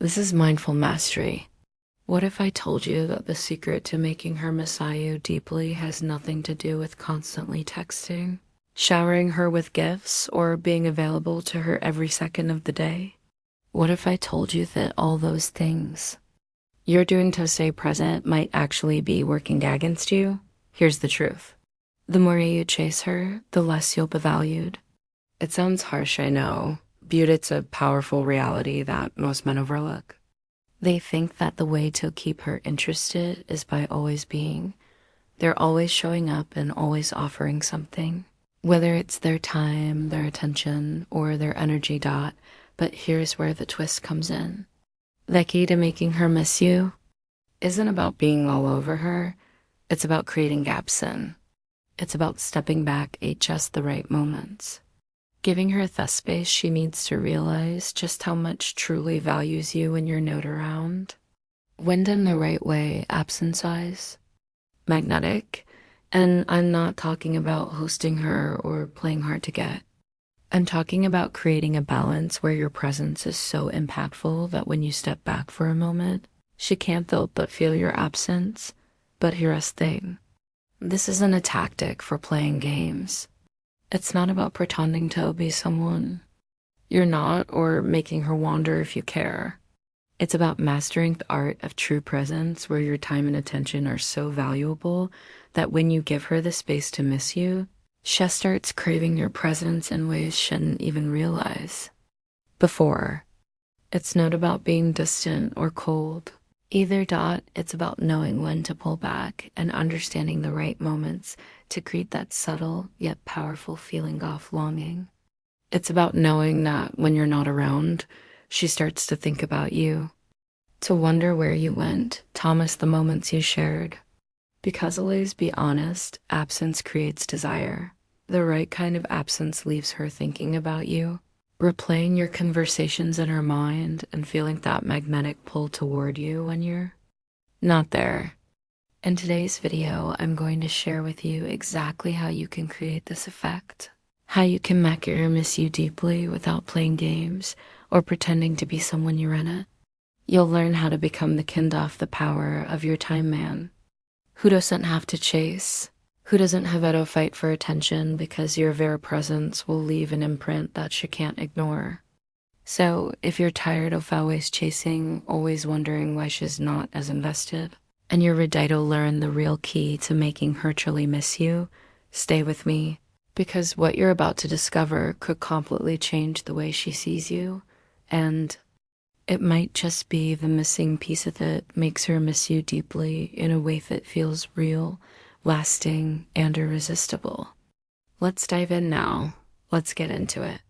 This is mindful mastery. What if I told you that the secret to making her miss you deeply has nothing to do with constantly texting, showering her with gifts, or being available to her every second of the day? What if I told you that all those things you're doing to stay present might actually be working against you? Here's the truth. The more you chase her, the less you'll be valued. It sounds harsh, I know, but it's a powerful reality that most men overlook. They think that the way to keep her interested is by always being. They're always showing up and always offering something, whether it's their time, their attention, or their energy dot. But here's where the twist comes in. The key to making her miss you isn't about being all over her. It's about creating gaps in. It's about stepping back at just the right moments, giving her the space she needs to realize just how much truly values you when you're not around. When done the right way, absence-wise, magnetic. And I'm not talking about hosting her or playing hard to get. I'm talking about creating a balance where your presence is so impactful that when you step back for a moment, she can't help but feel your absence. But here's the thing. This isn't a tactic for playing games. It's not about pretending to be someone you're not or making her wonder if you care. It's about mastering the art of true presence where your time and attention are so valuable that when you give her the space to miss you, she starts craving your presence in ways she shouldn't even realize. Before, it's not about being distant or cold. Either dot, it's about knowing when to pull back and understanding the right moments to create that subtle yet powerful feeling of longing. It's about knowing that when you're not around, she starts to think about you, to wonder where you went, to miss the moments you shared. Because always be honest, absence creates desire. The right kind of absence leaves her thinking about you, replaying your conversations in her mind and feeling that magnetic pull toward you when you're not there. In today's video, I'm going to share with you exactly how you can create this effect, how you can make her miss you deeply without playing games or pretending to be someone you're in it. You'll learn how to become the kind of the power of your time man, who doesn't have to chase, who doesn't have to fight for attention because your very presence will leave an imprint that she can't ignore. So if you're tired of always chasing, always wondering why she's not as invested, and you're ready to learn the real key to making her truly miss you, stay with me, because what you're about to discover could completely change the way she sees you, and it might just be the missing piece of it makes her miss you deeply in a way that feels real, lasting, and irresistible. Let's dive in now. Let's get into it.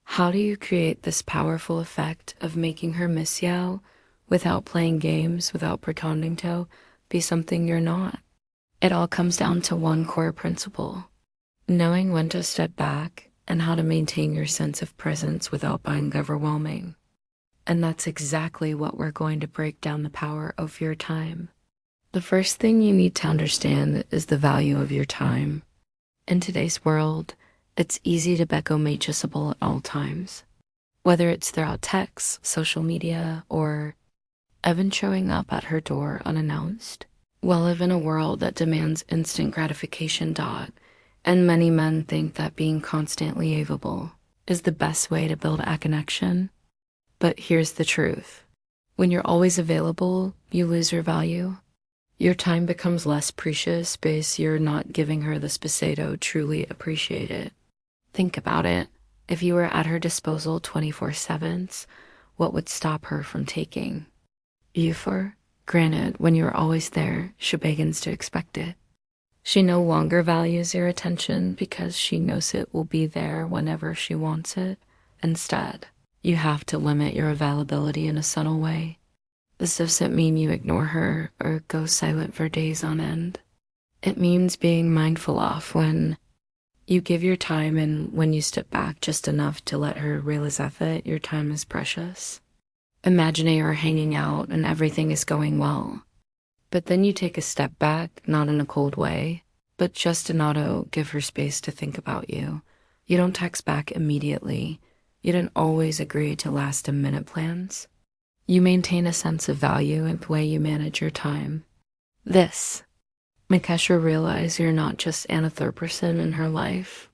How do you create this powerful effect of making her miss you without playing games, without pretending to be something you're not? It all comes down to one core principle: knowing when to step back and how to maintain your sense of presence without being overwhelming. And that's exactly what we're going to break down the power of your time. The first thing you need to understand is the value of your time. In today's world, it's easy to become reachable at all times, whether it's throughout text, social media, or even showing up at her door unannounced. We live in a world that demands instant gratification, and many men think that being constantly available is the best way to build a connection. But here's the truth. When you're always available, you lose your value. Your time becomes less precious because you're not giving her the space to truly appreciate it. Think about it. If you were at her disposal 24/7, what would stop her from taking you for granted when you're always there? She begins to expect it. She no longer values your attention because she knows it will be there whenever she wants it. Instead, you have to limit your availability in a subtle way. This doesn't mean you ignore her or go silent for days on end. It means being mindful of when you give your time and when you step back just enough to let her realize that your time is precious. Imagine you're hanging out and everything is going well, but then you take a step back, not in a cold way, but just enough to give her space to think about you. You don't text back immediately. You don't always agree to last-minute plans. You maintain a sense of value in the way you manage your time. This makes her realize you're not just another person in her life.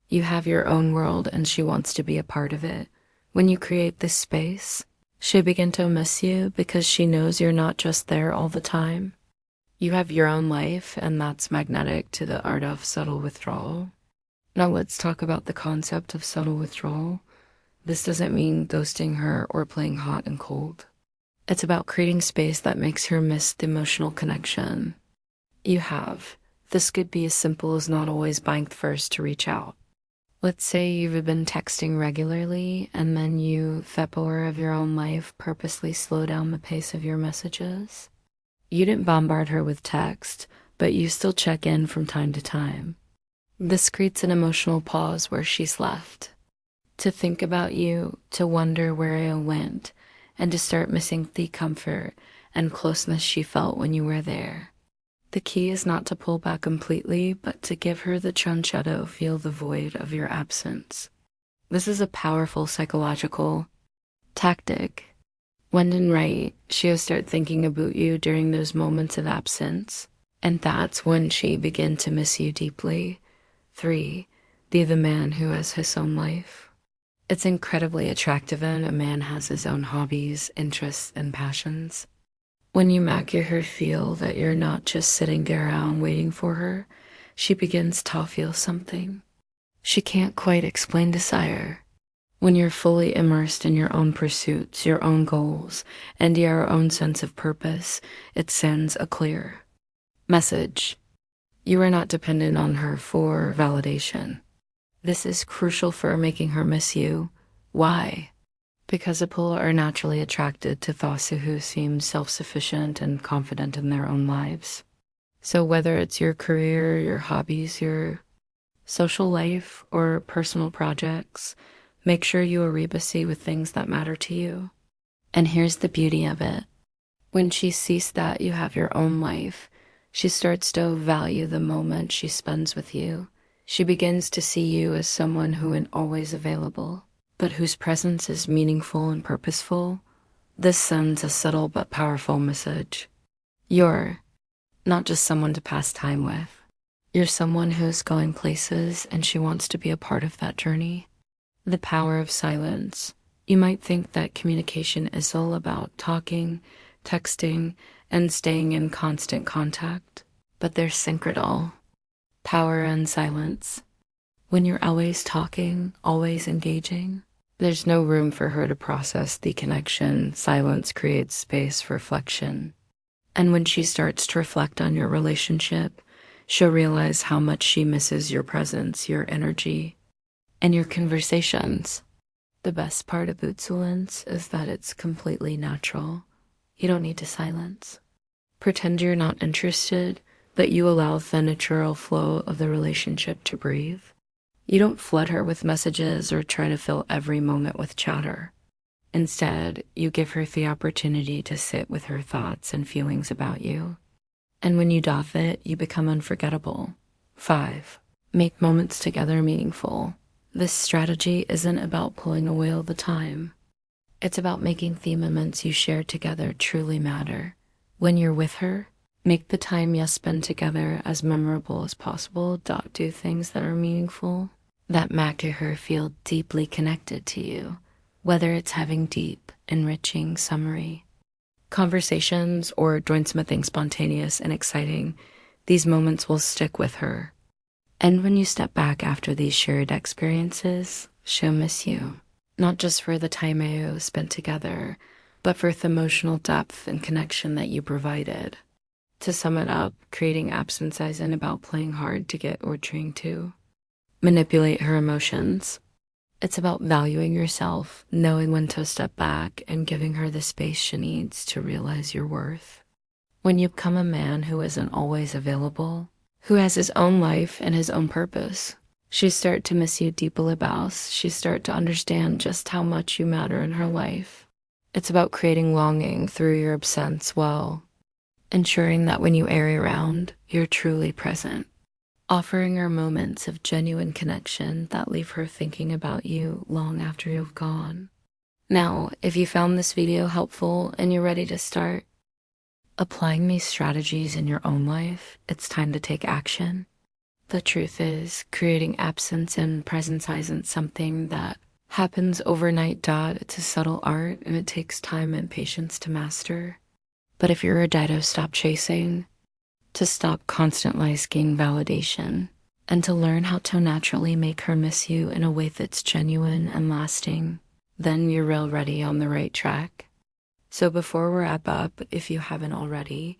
You have your own world and she wants to be a part of it. When you create this space, she'll begin to miss you because she knows you're not just there all the time. You have your own life, and that's magnetic to the art of subtle withdrawal. Now let's talk about the concept of subtle withdrawal. This doesn't mean ghosting her or playing hot and cold. It's about creating space that makes her miss the emotional connection you have. This could be as simple as not always buying first to reach out. Let's say you've been texting regularly and then you, February of your own life, purposely slow down the pace of your messages. You didn't bombard her with text, but you still check in from time to time. This creates an emotional pause where she's left to think about you, to wonder where it went, and to start missing the comfort and closeness she felt when you were there. The key is not to pull back completely, but to give her the chance to feel the void of your absence. This is a powerful psychological tactic. When in right, she'll start thinking about you during those moments of absence, and that's when she begin to miss you deeply. 3. Be the man who has his own life. It's incredibly attractive when a man has his own hobbies, interests, and passions. When you make her feel that you're not just sitting around waiting for her, she begins to feel something. She can't quite explain desire. When you're fully immersed in your own pursuits, your own goals, and your own sense of purpose, it sends a clear message. You are not dependent on her for validation. This is crucial for making her miss you. Why? Because people are naturally attracted to those who seem self-sufficient and confident in their own lives. So whether it's your career, your hobbies, your social life, or personal projects, make sure you are busy with things that matter to you. And here's the beauty of it. When she sees that you have your own life, she starts to value the moment she spends with you. She begins to see you as someone who is always available, but whose presence is meaningful and purposeful. This sends a subtle but powerful message. You're not just someone to pass time with. You're someone who's going places and she wants to be a part of that journey. The power of silence. You might think that communication is all about talking, texting, and staying in constant contact, but there's syncretol, power and silence. When you're always talking, always engaging, there's no room for her to process the connection. Silence creates space for reflection. And when she starts to reflect on your relationship, she'll realize how much she misses your presence, your energy, and your conversations. The best part of Bootsulence is that it's completely natural. You don't need to silence. Pretend you're not interested, but you allow the natural flow of the relationship to breathe. You don't flood her with messages or try to fill every moment with chatter. Instead, you give her the opportunity to sit with her thoughts and feelings about you. And when you doff it, you become unforgettable. 5. Make moments together meaningful. This strategy isn't about pulling away all the time. It's about making the moments you share together truly matter. When you're with her, make the time you spend together as memorable as possible. Do things that are meaningful, that make her feel deeply connected to you, whether it's having deep, enriching summary conversations or doing something spontaneous and exciting. These moments will stick with her. And when you step back after these shared experiences, she'll miss you, not just for the time you spent together, but for the emotional depth and connection that you provided. To sum it up, creating absence isn't about playing hard to get or trying to manipulate her emotions. It's about valuing yourself, knowing when to step back, and giving her the space she needs to realize your worth. When you become a man who isn't always available, who has his own life and his own purpose, she start to miss you deeply about. She start to understand just how much you matter in her life. It's about creating longing through your absence while ensuring that when you are around, you're truly present. Offering her moments of genuine connection that leave her thinking about you long after you've gone. Now, if you found this video helpful and you're ready to start applying these strategies in your own life, it's time to take action. The truth is, creating absence and presence isn't something that happens overnight. It's a subtle art and it takes time and patience to master. But if you're ready to stop chasing, to stop constantly seeking validation, and to learn how to naturally make her miss you in a way that's genuine and lasting, then you're already on the right track. So before we wrap up, if you haven't already,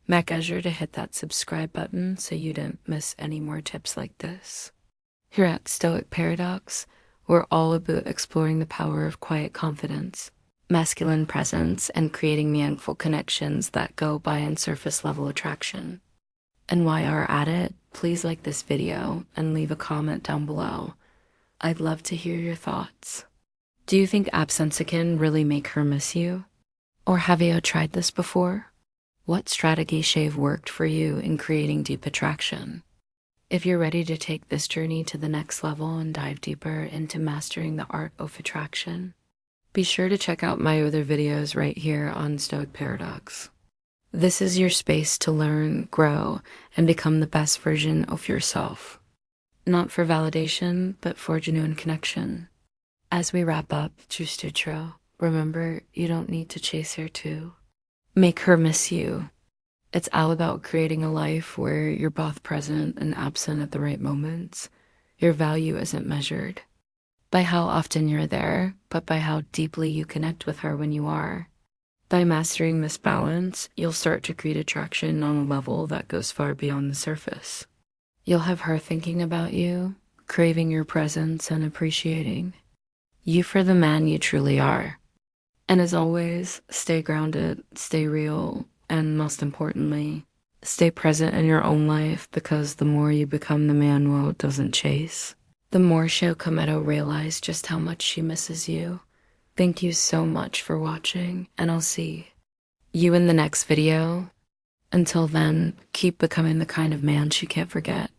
make sure to hit that subscribe button so you don't miss any more tips like this. Here at Stoic Paradox, we're all about exploring the power of quiet confidence, masculine presence, and creating meaningful connections that go beyond surface level attraction. And while you're at it, please like this video and leave a comment down below. I'd love to hear your thoughts. Do you think absence can really make her miss you? Or have you tried this before? What strategy shave worked for you in creating deep attraction? If you're ready to take this journey to the next level and dive deeper into mastering the art of attraction, be sure to check out my other videos right here on Stoic Paradox. This is your space to learn, grow, and become the best version of yourself. Not for validation, but for genuine connection. As we wrap up, just to true, remember, you don't need to chase her too. Make her miss you. It's all about creating a life where you're both present and absent at the right moments. Your value isn't measured by how often you're there, but by how deeply you connect with her when you are. By mastering this balance, you'll start to create attraction on a level that goes far beyond the surface. You'll have her thinking about you, craving your presence, and appreciating you for the man you truly are. And as always, stay grounded, stay real, and most importantly, stay present in your own life, because the more you become the man world doesn't chase, the more she'll come to realize just how much she misses you. Thank you so much for watching, and I'll see you in the next video. Until then, keep becoming the kind of man she can't forget.